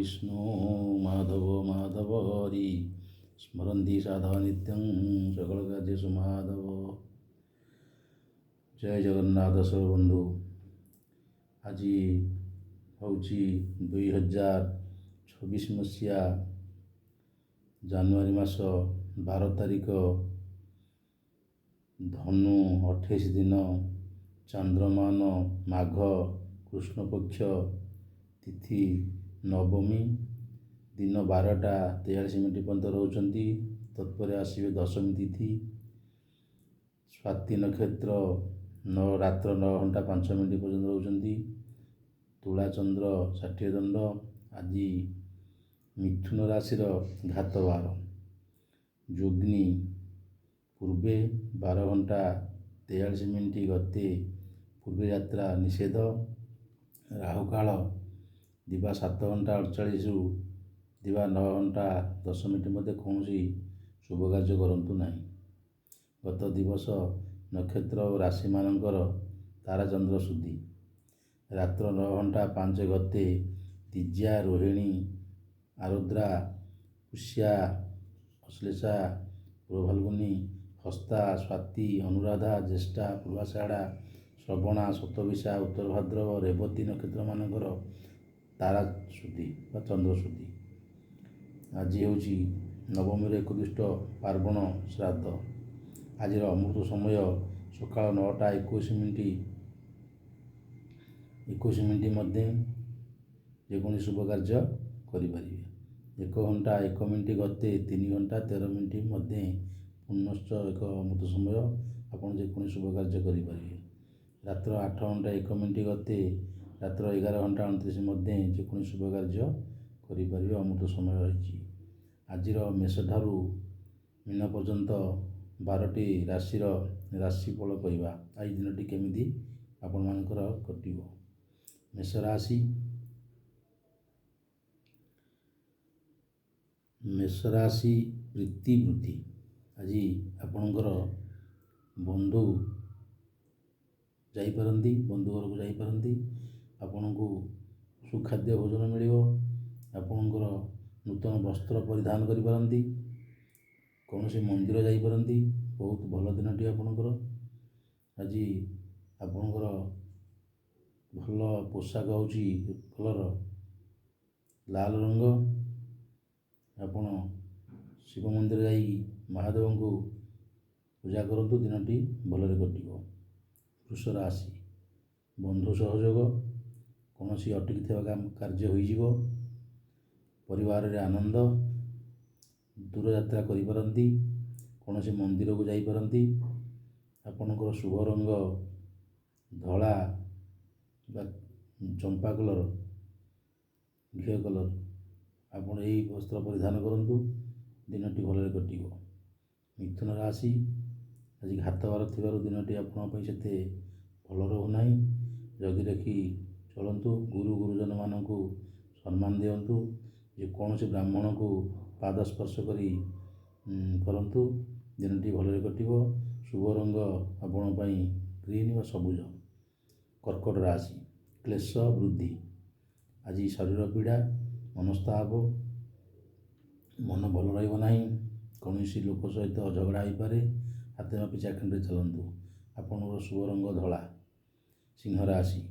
विष्णु माधव माधव हरि स्मरन्ति साधव नित्यं सकलकार्येषु माधव। जय जगन्नाथ सब बंधु। आज हूँ 2024 मसीहा जानुआरी मास 12 तारिख धनु 28 दिन चंद्रमान माघ कृष्ण पक्ष तिथि नवमी दिन 12टा 43 मिनिट पर्यंत रोचंती। तत्पर आसवे दशमी तिथि स्वाति नक्षत्र रात्र 9 घंटा 5 मिनिट पर्यंत रोचंती। तुला चंद्र 60 दंड। आज मिथुन राशि घातवार जोग्नि पूर्वे 12 घंटा 43 मिनिट गते पूर्वे यात्रा निषेध। राहुकाल दिवा 7 घंटा 48 रु दिवा 9 घंटा 10 मिनिट मध्य कौन शुभ कार्य करंतु नहीं। गत दिवस नक्षत्र और राशि मानकर ताराचंद्र शुद्धि। रात्र 9 घंटा 5 गते तिज्या रोहिणी आरुद्रा पुष्या अश्लेषा पूर्वफाल्गुनी हस्ता स्वाति अनुराधा ज्येष्ठा पूर्वाषाढ़ा श्रवणा शतविशा उत्तर भाद्रव रेवती नक्षत्र मानकर तारा शुद्धि व चंद्र शुद्धि। आज हूँ नवमी 31 पार्वण श्राद्ध। आज अमृत समय सकाल 9टा 21 मिनिट मध्य जेकोसी शुभ कार्य करें। 1 घंटा 1 मिनिट गते 3 घंटा 13 मिनिट मध्य पुनश्च एक अमृत समय आपड़ जेकोसी शुभ कार्य करें। रात्र 8 घंटा 1 मिनिट गते रात्र 11 घंटा 29 मध्य जेकोसी शुभ कार्य करें अमृत समय रही। आज मेष ठारू मीन पर्यंत 12टी राशि राशिफल कहवा। आज दिनटी केमिति आपण मानकर कटिबो। मेष राशि प्रीति वृद्धि। आज आपणकर बंधु जाइपारती बंधु घर को जाइपारती आपण को सुखाद्य भोजन मिल। आपणकर नूतन वस्त्र परिधान करिपारती कौन सी मंदिर जाइपारती बहुत भल दिनटी आपणकर। आज आपणकर भल पोशाक हूँ कलर लाल रंग। आपण शिव मंदिर जाई महादेव को पूजा करंतु दिनटी भलरे कटिबो। वृष राशि बंधु सहयोग कौन सी अटकी थिबा कार्य होइजिवो। परिवार रे आनंद दूर यात्रा करिपारती कौन सी मंदिर को जाइपारती। आपणकर शुभ रंग धला चंपा कलर घी कलर आपण यही वस्त्र परिधान करंतु दिनटी भलरे कटिबो। मिथुन राशि आज घातवार थिबारु दिनटी आपण से भल रहूना। जगी रखी चलतु गुरु गुरुजन मानू सम्मान दिंतु। जेकोसी ब्राह्मण को पाद स्पर्श करंतु दिनटी भलरे कटिबो। शुभ रंग आपण ग्रीन व सबुज। कर्कट राशि क्लेश वृद्धि। आज शरीर पीड़ा मनस्ताप मन भल रहा। कौन लोक सहित झगड़ा हो पारे। हाथ मापी चाखंडे चलतु। आपणर शुभ रंग धला। सिंह राशि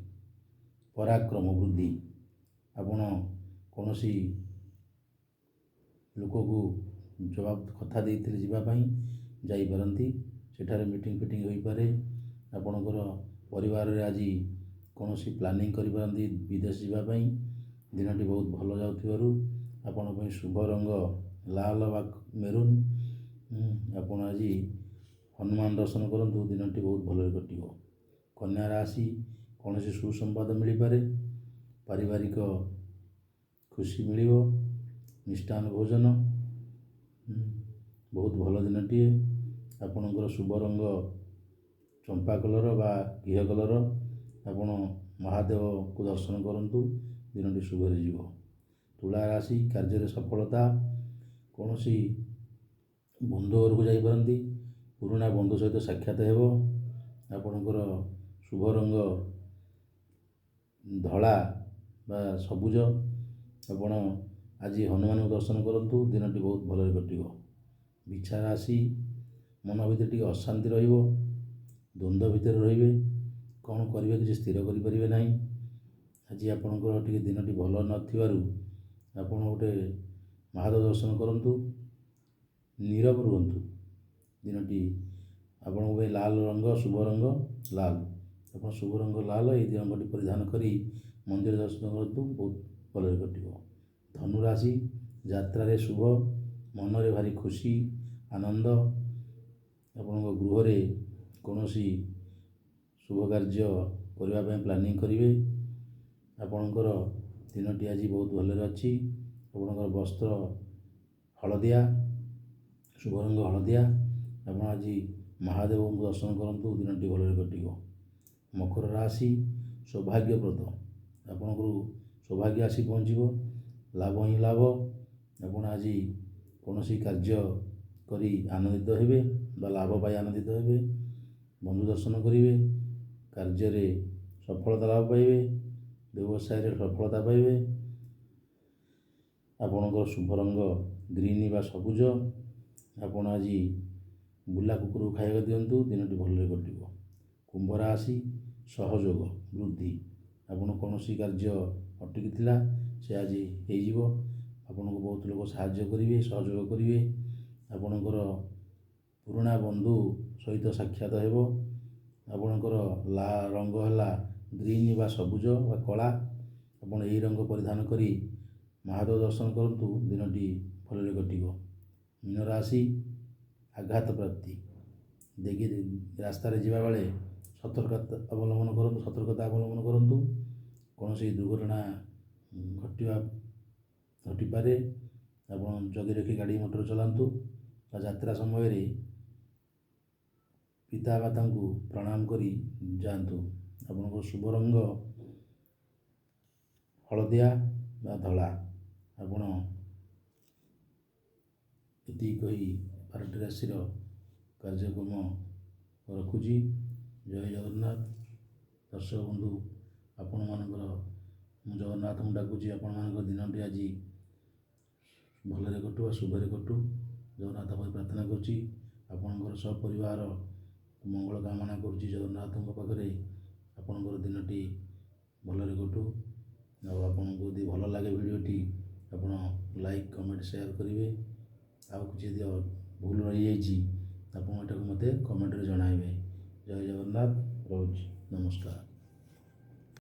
पराक्रम वृद्धि। आपण कौन लोक को जवाब कथा देते जावाई जापारती सेठारे मीटिंग फिटिंग हो पारे। आपणकर परिवार रे आज कौन प्लानिंग करिपारती विदेश जावाई। दिनटी बहुत भल जाउथिबारु आपण शुभ रंग लाल व मेरून। आपण आज हनुमान दर्शन करंतु दिनटी बहुत भलरे कटिबो। कन्या राशि कौन सुसंवाद मिल पारे। पारिवारिक खुशी मिलिबो। मिष्टान भोजन बहुत भल दिनटीए। आपणकर शुभ रंग चंपा कलर बा घी कलर। आपण महादेव को दर्शन करंतु दिनटी शुभ हो। तुला राशि कार्य सफलता कौन बंधु घर को जाइपारती पुराणा बंधु सहित साक्षात हो। आपणकर शुभ रंग धला बा सबुज ଆପଣ ଆଜି ହନୁମାନଙ୍କୁ ଦର୍ଶନ କରନ୍ତୁ, ଦିନଟି ବହୁତ ଭଲରେ କଟିବ। ବିଛା ରାଶି, ମନ ଭିତରେ ଟିକେ ଅଶାନ୍ତି ରହିବ, ଦ୍ୱନ୍ଦ୍ୱ ଭିତରେ ରହିବେ, କ'ଣ କରିବେ କିଛି ସ୍ଥିର କରିପାରିବେ ନାହିଁ। ଆଜି ଆପଣଙ୍କର ଟିକେ ଦିନଟି ଭଲ ନଥିବାରୁ ଆପଣ ଗୋଟେ ମହାଦେବ ଦର୍ଶନ କରନ୍ତୁ, ନୀରବ ରୁହନ୍ତୁ। ଦିନଟି ଆପଣଙ୍କ ପାଇଁ ଲାଲ ରଙ୍ଗ ଶୁଭ ରଙ୍ଗ ଲାଲ, ଆପଣ ଶୁଭ ରଙ୍ଗ ଲାଲ ଏଇ ରଙ୍ଗଟି ପରିଧାନ କରି ମନ୍ଦିର ଦର୍ଶନ କରନ୍ତୁ, ବହୁତ ଭଲରେ କଟିବ। ଧନୁ ରାଶି, ଯାତ୍ରାରେ ଶୁଭ, ମନରେ ଭାରି ଖୁସି ଆନନ୍ଦ, ଆପଣଙ୍କ ଗୃହରେ କୌଣସି ଶୁଭ କାର୍ଯ୍ୟ କରିବା ପାଇଁ ପ୍ଲାନିଂ କରିବେ। ଆପଣଙ୍କର ଦିନଟି ଆଜି ବହୁତ ଭଲରେ ଅଛି। ଆପଣଙ୍କର ବସ୍ତ୍ର ହଳଦିଆ, ଶୁଭ ରଙ୍ଗ ହଳଦିଆ, ଆପଣ ଆଜି ମହାଦେବଙ୍କୁ ଦର୍ଶନ କରନ୍ତୁ, ଦିନଟି ଭଲରେ କଟିବ। ମକର ରାଶି, ସୌଭାଗ୍ୟପ୍ରଦ, ଆପଣଙ୍କୁ ସୌଭାଗ୍ୟ ଆସି ପହଞ୍ଚିବ, ଲାଭ ହିଁ ଲାଭ। ଆପଣ ଆଜି କୌଣସି କାର୍ଯ୍ୟ କରି ଆନନ୍ଦିତ ହେବେ ବା ଲାଭ ପାଇ ଆନନ୍ଦିତ ହେବେ, ବନ୍ଧୁ ଦର୍ଶନ କରିବେ, କାର୍ଯ୍ୟରେ ସଫଳତା ଲାଭ ପାଇବେ, ବ୍ୟବସାୟରେ ସଫଳତା ପାଇବେ। ଆପଣଙ୍କର ଶୁଭ ରଙ୍ଗ ଗ୍ରୀନ୍ ବା ସବୁଜ, ଆପଣ ଆଜି ବୁଲା କୁକୁରକୁ ଖାଇବାକୁ ଦିଅନ୍ତୁ, ଦିନଟି ଭଲରେ କଟିବ। କୁମ୍ଭ ରାଶି, ସହଯୋଗ ବୃଦ୍ଧି, ଆପଣ କୌଣସି କାର୍ଯ୍ୟ ଅଟକିଥିଲା ସେ ଆଜି ହେଇଯିବ। ଆପଣଙ୍କୁ ବହୁତ ଲୋକ ସାହାଯ୍ୟ କରିବେ, ସହଯୋଗ କରିବେ। ଆପଣଙ୍କର ପୁରୁଣା ବନ୍ଧୁ ସହିତ ସାକ୍ଷାତ ହେବ। ଆପଣଙ୍କର ରଙ୍ଗ ହେଲା ଗ୍ରୀନ୍ ବା ସବୁଜ ବା କଳା, ଆପଣ ଏହି ରଙ୍ଗ ପରିଧାନ କରି ମହାଦେବ ଦର୍ଶନ କରନ୍ତୁ, ଦିନଟି ଭଲରେ କଟିବ। ମୀନ ରାଶି, ଆଘାତ ପ୍ରାପ୍ତି, ଦେଖି ରାସ୍ତାରେ ଯିବାବେଳେ ସତର୍କତା ଅବଲମ୍ବନ କରନ୍ତୁ। କୌଣସି ଦୁର୍ଘଟଣା ଘଟିପାରେ, ଆପଣ ଜଗି ରଖି ଗାଡ଼ି ମଟର ଚଲାନ୍ତୁ। ବା ଯାତ୍ରା ସମୟରେ ପିତାମାତାଙ୍କୁ ପ୍ରଣାମ କରି ଯାଆନ୍ତୁ। ଆପଣଙ୍କ ଶୁଭ ରଙ୍ଗ ହଳଦିଆ ବା ଧଳା, ଆପଣ ଏତିକି କହି 12ଟି ରାଶିର କାର୍ଯ୍ୟକ୍ରମ ରଖୁଛି। ଜୟ ଜଗନ୍ନାଥ। ଦର୍ଶକ ବନ୍ଧୁ, ଆପଣମାନଙ୍କର ମୁଁ ଜଗନ୍ନାଥଙ୍କୁ ଡାକୁଛି, ଆପଣମାନଙ୍କର ଦିନଟି ଆଜି ଭଲରେ କଟୁ ବା ଶୁଭରେ କଟୁ, ଜଗନ୍ନାଥ ପାଇଁ ପ୍ରାର୍ଥନା କରୁଛି। ଆପଣଙ୍କର ସପରିବାର ମଙ୍ଗଳ କାମନା କରୁଛି ଜଗନ୍ନାଥଙ୍କ ପାଖରେ। ଆପଣଙ୍କର ଦିନଟି ଭଲରେ କଟୁ। ଆଉ ଆପଣଙ୍କୁ ଯଦି ଭଲ ଲାଗେ ଭିଡ଼ିଓଟି, ଆପଣ ଲାଇକ୍ କମେଣ୍ଟ ସେୟାର କରିବେ। ଆଉ କିଛି ଯଦି ଭୁଲ ରହିଯାଇଛି ଆପଣ ଏଟାକୁ ମୋତେ କମେଣ୍ଟରେ ଜଣାଇବେ। ଜୟ ଜଗନ୍ନାଥ, ରହୁଛି, ନମସ୍କାର।